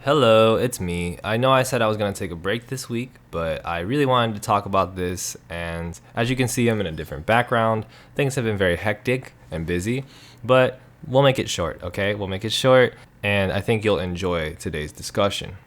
Hello, it's me. I know I said I was going to take a break this week, but I really wanted to talk about this, and as you can see, I'm in a different background. Things have been very hectic and busy, but we'll make it short, okay? We'll make it short, and I think you'll enjoy today's discussion.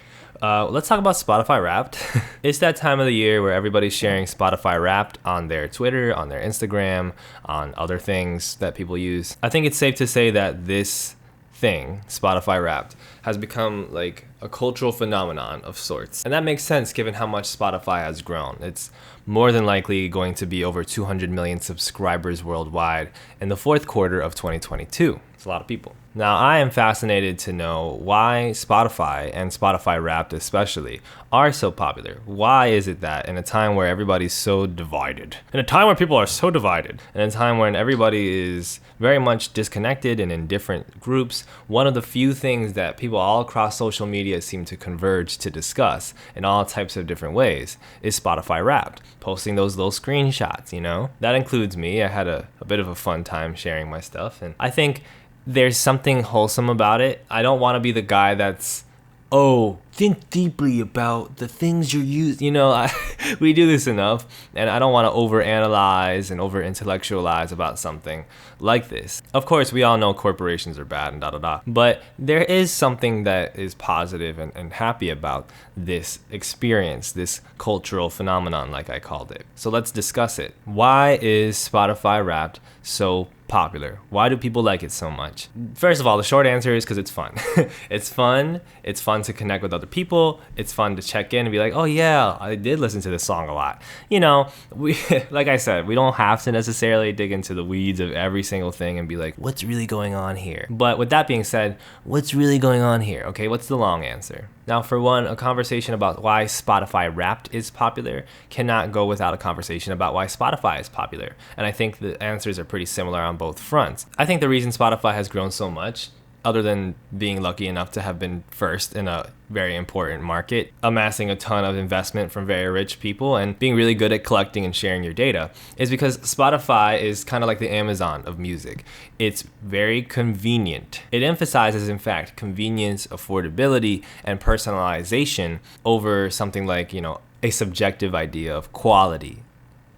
Let's talk about Spotify Wrapped. It's that time of the year where everybody's sharing Spotify Wrapped on their Twitter, on their Instagram, on other things that people use. I think it's safe to say that this thing, Spotify Wrapped, has become like a cultural phenomenon of sorts. And that makes sense given how much Spotify has grown. It's more than likely going to be over 200 million subscribers worldwide in the fourth quarter of 2022. It's a lot of people. Now, I am fascinated to know why Spotify, and Spotify Wrapped especially, are so popular. Why is it that in a time where everybody's so divided, in a time where people are so divided, in a time when everybody is very much disconnected and in different groups, one of the few things that people all across social media seem to converge to discuss in all types of different ways is Spotify Wrapped, posting those little screenshots, you know? That includes me. I had a bit of a fun time sharing my stuff, and I think there's something wholesome about it. I don't want to be the guy that's, oh, think deeply about the things you're using. You know, we do this enough, and I don't want to overanalyze and over-intellectualize about something like this. Of course, we all know corporations are bad and da-da-da, but there is something that is positive and happy about this experience, this cultural phenomenon, like I called it. So let's discuss it. Why is Spotify Wrapped so popular? Why do people like it so much? First of all, the short answer is because it's fun. It's fun. It's fun to connect with other people. It's fun to check in and be like, oh yeah, I did listen to this song a lot. You know, we, like I said, we don't have to necessarily dig into the weeds of every single thing and be like, what's really going on here? But with that being said, what's really going on here? Okay, what's the long answer? Now, for one, a conversation about why Spotify Wrapped is popular cannot go without a conversation about why Spotify is popular. And I think the answers are pretty similar on both fronts. I think the reason Spotify has grown so much, other than being lucky enough to have been first in a very important market, amassing a ton of investment from very rich people, and being really good at collecting and sharing your data, is because Spotify is kind of like the Amazon of music. It's very convenient. It emphasizes, in fact, convenience, affordability, and personalization over something like, you know, a subjective idea of quality.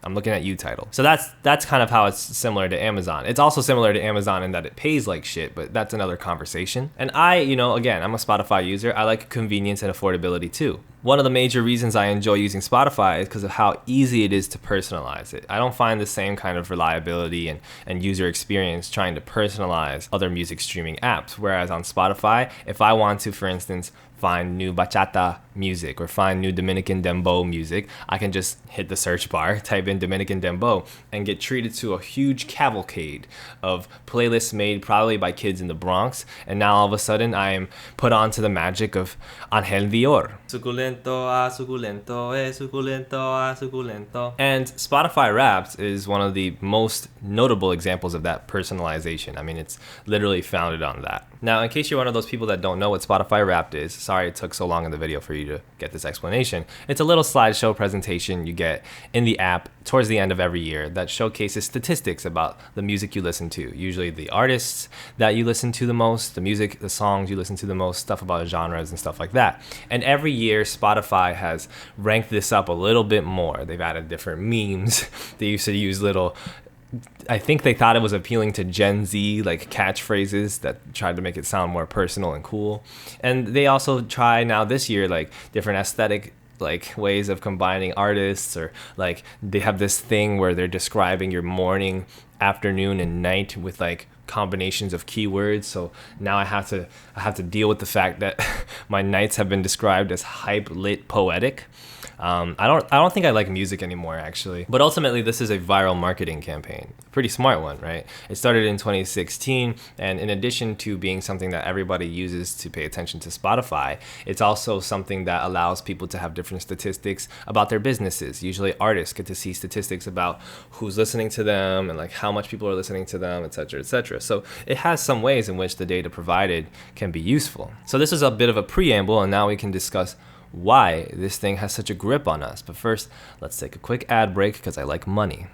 I'm looking at you title. So that's kind of how it's similar to Amazon. It's also similar to Amazon in that it pays like shit, but that's another conversation. And I, you know, again, I'm a Spotify user. I like convenience and affordability too. One of the major reasons I enjoy using Spotify is because of how easy it is to personalize it. I don't find the same kind of reliability and user experience trying to personalize other music streaming apps. Whereas on Spotify, if I want to, for instance, find new bachata music or find new Dominican dembow music, I can just hit the search bar, type in Dominican dembow, and get treated to a huge cavalcade of playlists made probably by kids in the Bronx. And now all of a sudden I am put on to the magic of Angel Dior. Suculento, ah, suculento, suculento, ah, suculento. And Spotify Wrapped is one of the most notable examples of that personalization. I mean, it's literally founded on that. Now, in case you're one of those people that don't know what Spotify Wrapped is, sorry it took so long in the video for you to get this explanation. It's a little slideshow presentation you get in the app towards the end of every year that showcases statistics about the music you listen to, usually the artists that you listen to the most, the music, the songs you listen to the most, stuff about genres and stuff like that. And every year, Spotify has ranked this up a little bit more. They've added different memes. They used to use little, I think they thought it was appealing to Gen Z, like catchphrases that tried to make it sound more personal and cool. And they also try now this year, like different aesthetic like ways of combining artists, or like they have this thing where they're describing your morning, afternoon, and night with like combinations of keywords. So now I have to deal with the fact that my nights have been described as hype, lit, poetic. I don't think I like music anymore, actually. But ultimately, this is a viral marketing campaign. Pretty smart one, right? It started in 2016, and in addition to being something that everybody uses to pay attention to Spotify, it's also something that allows people to have different statistics about their businesses. Usually artists get to see statistics about who's listening to them and like how much people are listening to them, etc., etc. So it has some ways in which the data provided can be useful. So this is a bit of a preamble, and now we can discuss why this thing has such a grip on us. But first, let's take a quick ad break because I like money.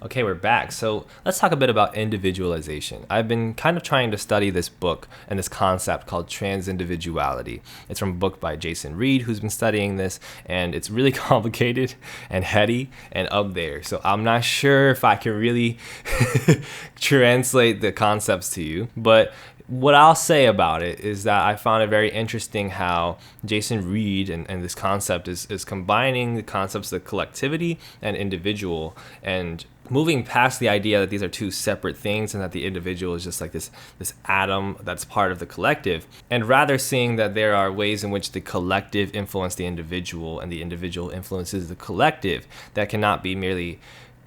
Okay, we're back. So let's talk a bit about individualization. I've been kind of trying to study this book and this concept called transindividuality. It's from a book by Jason Reed, who's been studying this, and it's really complicated and heady and up there. So I'm not sure if I can really translate the concepts to you, but what I'll say about it is that I found it very interesting how Jason Reed and this concept is combining the concepts of collectivity and individual, and moving past the idea that these are two separate things and that the individual is just like this atom that's part of the collective, and rather seeing that there are ways in which the collective influence the individual and the individual influences the collective that cannot be merely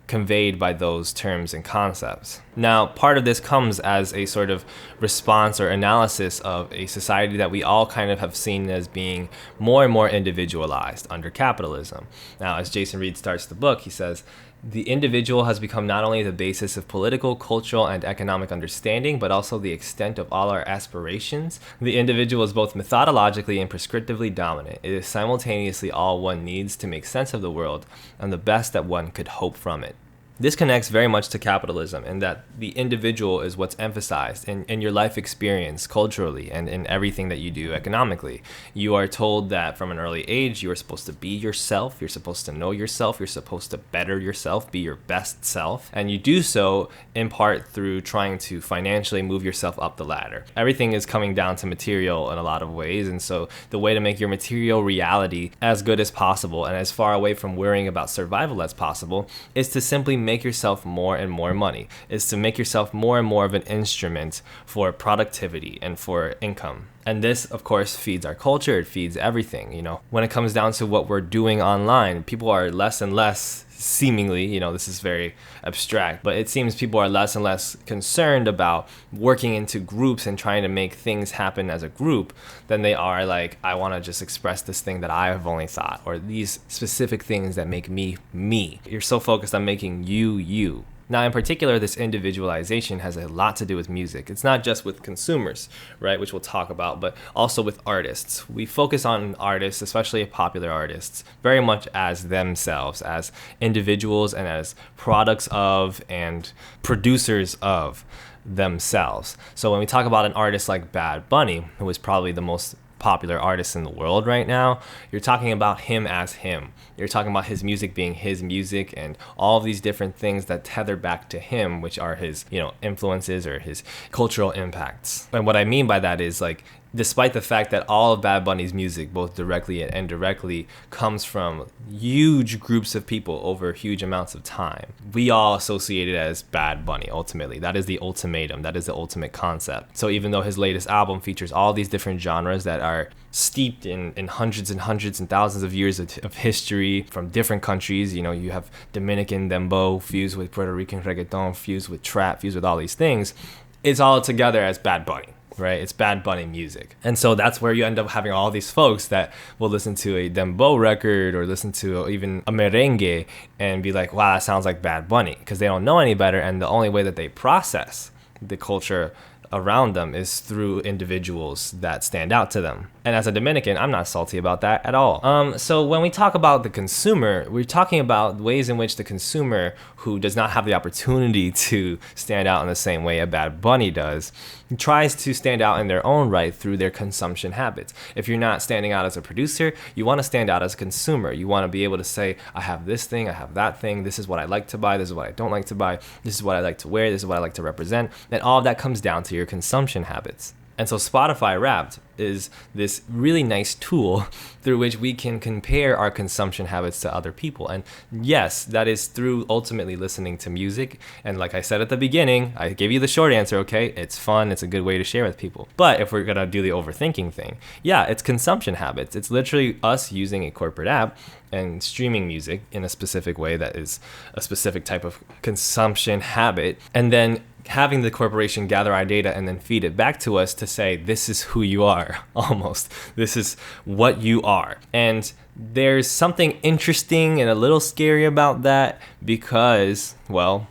conveyed by those terms and concepts. Now, part of this comes as a sort of response or analysis of a society that we all kind of have seen as being more and more individualized under capitalism. Now, as Jason Reed starts the book, he says, the individual has become not only the basis of political, cultural, and economic understanding, but also the extent of all our aspirations. The individual is both methodologically and prescriptively dominant. It is simultaneously all one needs to make sense of the world and the best that one could hope from it. This connects very much to capitalism in that the individual is what's emphasized in your life experience culturally and in everything that you do economically. You are told that from an early age you are supposed to be yourself, you're supposed to know yourself, you're supposed to better yourself, be your best self, and you do so in part through trying to financially move yourself up the ladder. Everything is coming down to material in a lot of ways, and so the way to make your material reality as good as possible and as far away from worrying about survival as possible is to simply make yourself more and more money, is to make yourself more and more of an instrument for productivity and for income. And this, of course, feeds our culture, it feeds everything. When it comes down to what we're doing online, people are less and less seemingly, this is very abstract, but it seems people are less and less concerned about working into groups and trying to make things happen as a group than they are like, I want to just express this thing that I have only thought, or these specific things that make me, me. You're so focused on making you, you. Now, in particular, this individualization has a lot to do with music. It's not just with consumers, right, which we'll talk about, but also with artists. We focus on artists, especially popular artists, very much as themselves, as individuals and as products of and producers of themselves. So when we talk about an artist like Bad Bunny, who is probably the most popular artist in the world right now, you're talking about him as him. You're talking about his music being his music and all of these different things that tether back to him, which are his, influences or his cultural impacts. And what I mean by that is, like, despite the fact that all of Bad Bunny's music, both directly and indirectly, comes from huge groups of people over huge amounts of time, we all associate it as Bad Bunny, ultimately. That is the ultimatum. That is the ultimate concept. So even though his latest album features all these different genres that are steeped in hundreds and hundreds and thousands of years of history from different countries, you have Dominican dembow fused with Puerto Rican reggaeton, fused with trap, fused with all these things, it's all together as Bad Bunny. Right? It's Bad Bunny music. And so that's where you end up having all these folks that will listen to a dembow record or listen to even a merengue and be like, wow, that sounds like Bad Bunny, because they don't know any better. And the only way that they process the culture around them is through individuals that stand out to them. And as a Dominican, I'm not salty about that at all. So when we talk about the consumer, we're talking about ways in which the consumer, who does not have the opportunity to stand out in the same way a Bad Bunny does, tries to stand out in their own right through their consumption habits. If you're not standing out as a producer, you want to stand out as a consumer. You want to be able to say, I have this thing, I have that thing, this is what I like to buy, this is what I don't like to buy, this is what I like to wear, this is what I like to represent. And all of that comes down to your consumption habits. And so Spotify Wrapped is this really nice tool through which we can compare our consumption habits to other people. And yes, that is through ultimately listening to music. And like I said at the beginning, I gave you the short answer, okay? It's fun, it's a good way to share with people. But if we're gonna do the overthinking thing, yeah, it's consumption habits. It's literally us using a corporate app and streaming music in a specific way that is a specific type of consumption habit, and then having the corporation gather our data and then feed it back to us to say, this is who you are, almost. This is what you are. And there's something interesting and a little scary about that because, well,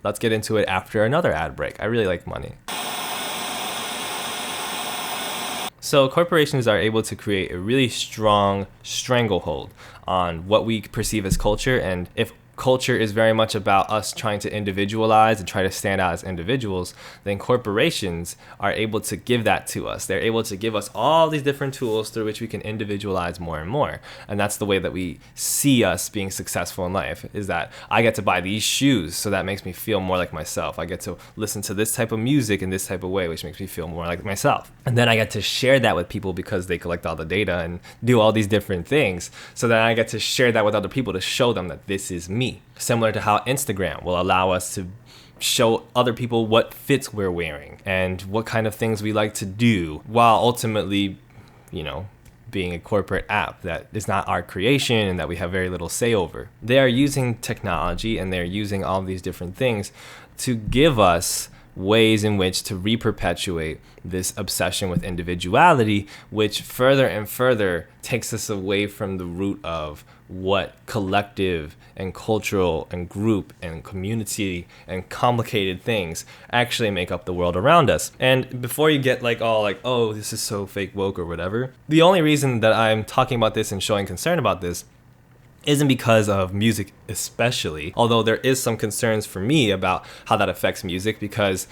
let's get into it after another ad break. I really like money. So corporations are able to create a really strong stranglehold on what we perceive as culture, and if culture is very much about us trying to individualize and try to stand out as individuals, then corporations are able to give that to us. They're able to give us all these different tools through which we can individualize more and more. And that's the way that we see us being successful in life, is that I get to buy these shoes, so that makes me feel more like myself. I get to listen to this type of music in this type of way, which makes me feel more like myself. And then I get to share that with people because they collect all the data and do all these different things. So then I get to share that with other people to show them that this is me. Similar to how Instagram will allow us to show other people what fits we're wearing and what kind of things we like to do, while ultimately, being a corporate app that is not our creation and that we have very little say over. They are using technology and they're using all these different things to give us ways in which to re-perpetuate this obsession with individuality, which further and further takes us away from the root of what collective and cultural and group and community and complicated things actually make up the world around us. And before you get oh, this is so fake woke or whatever, the only reason that I'm talking about this and showing concern about this isn't because of music especially, although there is some concerns for me about how that affects music, because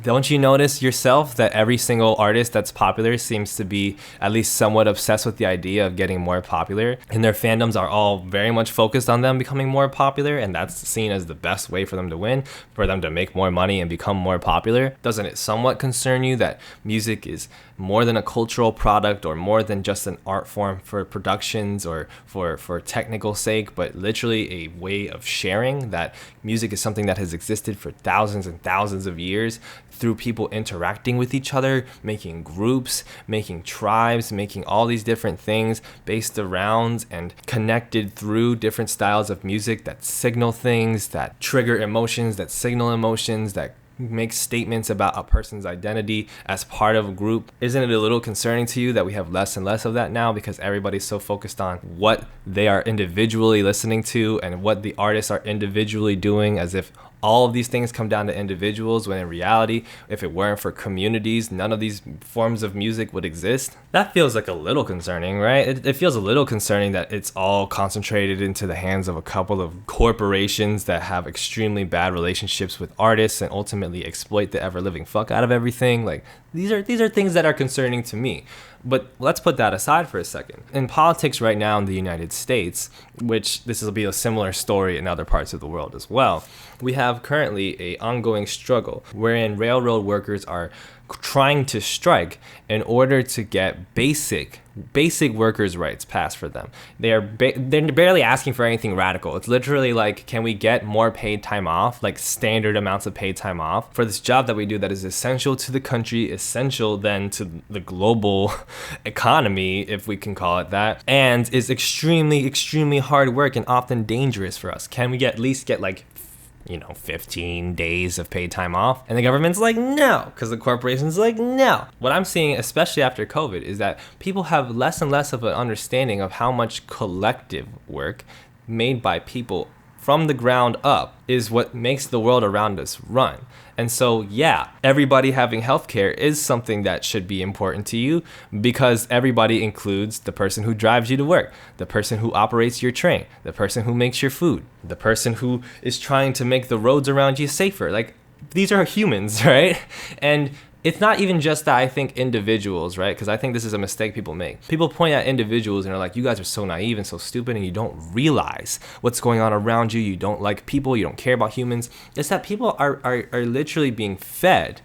don't you notice yourself that every single artist that's popular seems to be at least somewhat obsessed with the idea of getting more popular, and their fandoms are all very much focused on them becoming more popular, and that's seen as the best way for them to win, for them to make more money and become more popular? Doesn't it somewhat concern you that music is more than a cultural product or more than just an art form for productions or for technical sake, but literally a way of sharing, that music is something that has existed for thousands and thousands of years through people interacting with each other, making groups, making tribes, making all these different things based around and connected through different styles of music that signal things, that trigger emotions, that signal emotions, that make statements about a person's identity as part of a group? Isn't it a little concerning to you that we have less and less of that now because everybody's so focused on what they are individually listening to and what the artists are individually doing, as if all of these things come down to individuals, when in reality, if it weren't for communities, none of these forms of music would exist? That feels like a little concerning, right? It feels a little concerning that it's all concentrated into the hands of a couple of corporations that have extremely bad relationships with artists and ultimately exploit the ever-living fuck out of everything. Like, these are things that are concerning to me. But let's put that aside for a second. In politics right now in the United States, which this will be a similar story in other parts of the world as well, we have currently an ongoing struggle wherein railroad workers are trying to strike in order to get basic workers' rights passed for them. They're barely asking for anything radical. It's literally like, can we get more paid time off, like standard amounts of paid time off for this job that we do that is essential to the country, essential then to the global economy, if we can call it that, and is extremely, extremely hard work and often dangerous for us. Can we at least get 15 days of paid time off? And the government's like, no, because the corporation's like, no. What I'm seeing, especially after COVID, is that people have less and less of an understanding of how much collective work made by people from the ground up is what makes the world around us run. And so, yeah, everybody having healthcare is something that should be important to you, because everybody includes the person who drives you to work, the person who operates your train, the person who makes your food, the person who is trying to make the roads around you safer. Like, these are humans, right? And it's not even just that I think individuals, right? Because I think this is a mistake people make. People point at individuals and are like, you guys are so naive and so stupid and you don't realize what's going on around you. You don't like people. You don't care about humans. It's that people are literally being fed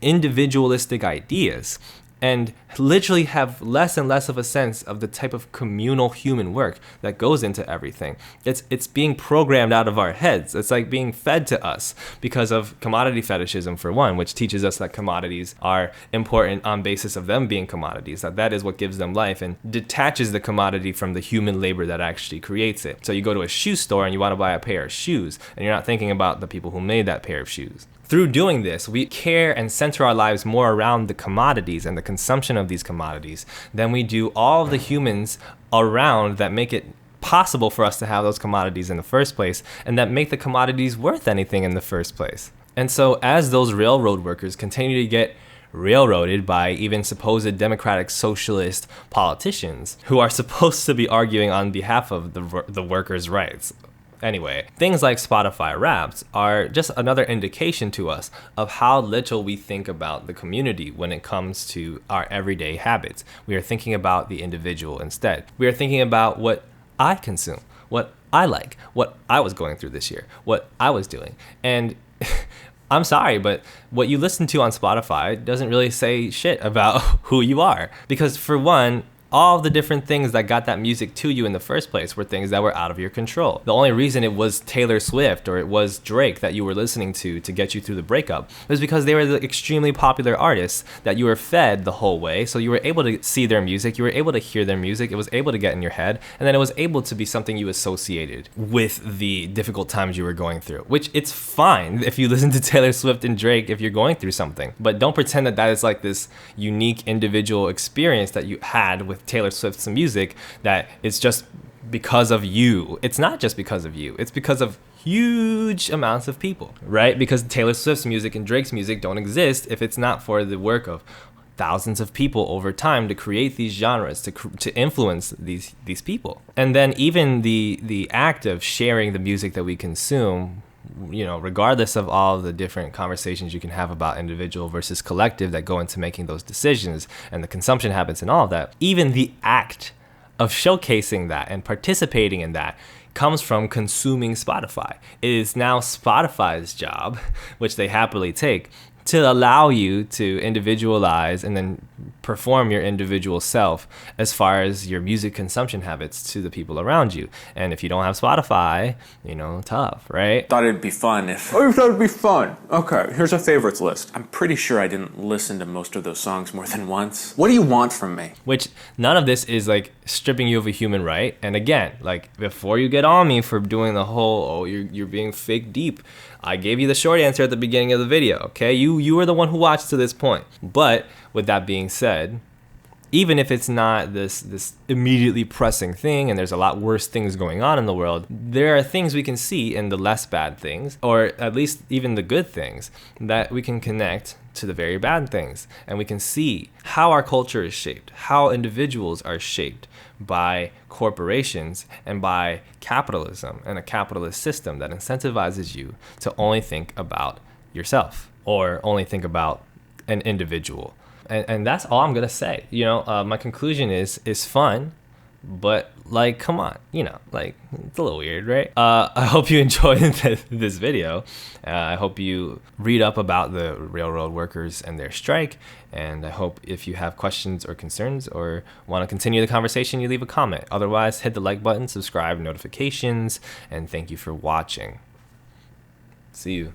individualistic ideas and literally have less and less of a sense of the type of communal human work that goes into everything. It's being programmed out of our heads. It's like being fed to us because of commodity fetishism, for one, which teaches us that commodities are important on basis of them being commodities, that is what gives them life, and detaches the commodity from the human labor that actually creates it. So you go to a shoe store and you want to buy a pair of shoes, and you're not thinking about the people who made that pair of shoes. Through doing this, we care and center our lives more around the commodities and the consumption of these commodities than we do all of the humans around that make it possible for us to have those commodities in the first place and that make the commodities worth anything in the first place. And so as those railroad workers continue to get railroaded by even supposed democratic socialist politicians who are supposed to be arguing on behalf of the workers' rights, Anyway, things like Spotify Wrapped are just another indication to us of how little we think about the community when it comes to our everyday habits. We are thinking about the individual instead. We are thinking about what I consume, what I like, what I was going through this year, what I was doing. And I'm sorry, but what you listen to on Spotify doesn't really say shit about who you are. Because for one, all the different things that got that music to you in the first place were things that were out of your control. The only reason it was Taylor Swift or it was Drake that you were listening to get you through the breakup was because they were the extremely popular artists that you were fed the whole way. So you were able to see their music, you were able to hear their music, it was able to get in your head, and then it was able to be something you associated with the difficult times you were going through, which it's fine if you listen to Taylor Swift and Drake if you're going through something. But don't pretend that that is like this unique individual experience that you had with Taylor Swift's music, that it's just because of you. It's not just because of you. It's because of huge amounts of people, right? Because Taylor Swift's music and Drake's music don't exist if it's not for the work of thousands of people over time to create these genres, to influence these people. And then even the act of sharing the music that we consume, you know, regardless of all the different conversations you can have about individual versus collective that go into making those decisions and the consumption habits and all of that, even the act of showcasing that and participating in that comes from consuming Spotify. It is now Spotify's job, which they happily take, to allow you to individualize and then perform your individual self as far as your music consumption habits to the people around you. And if you don't have Spotify, you know, tough, right? Thought it'd be fun if... Oh, you thought it'd be fun. Okay, here's a favorites list. I'm pretty sure I didn't listen to most of those songs more than once. What do you want from me? Which none of this is like stripping you of a human right. And again, like before you get on me for doing the whole, oh, you're being fake deep, I gave you the short answer at the beginning of the video, okay? You were the one who watched to this point. But with that being said, even if it's not this immediately pressing thing and there's a lot worse things going on in the world, there are things we can see in the less bad things, or at least even the good things, that we can connect to the very bad things. And we can see how our culture is shaped, how individuals are shaped by corporations and by capitalism and a capitalist system that incentivizes you to only think about yourself or only think about an individual. And that's all I'm gonna say. You know, my conclusion is fun, but like, come on, you know, like it's a little weird, right? I hope you enjoyed this video. I hope you read up about the railroad workers and their strike. And I hope if you have questions or concerns or want to continue the conversation, you leave a comment. Otherwise, hit the like button, subscribe, notifications, and thank you for watching. See you.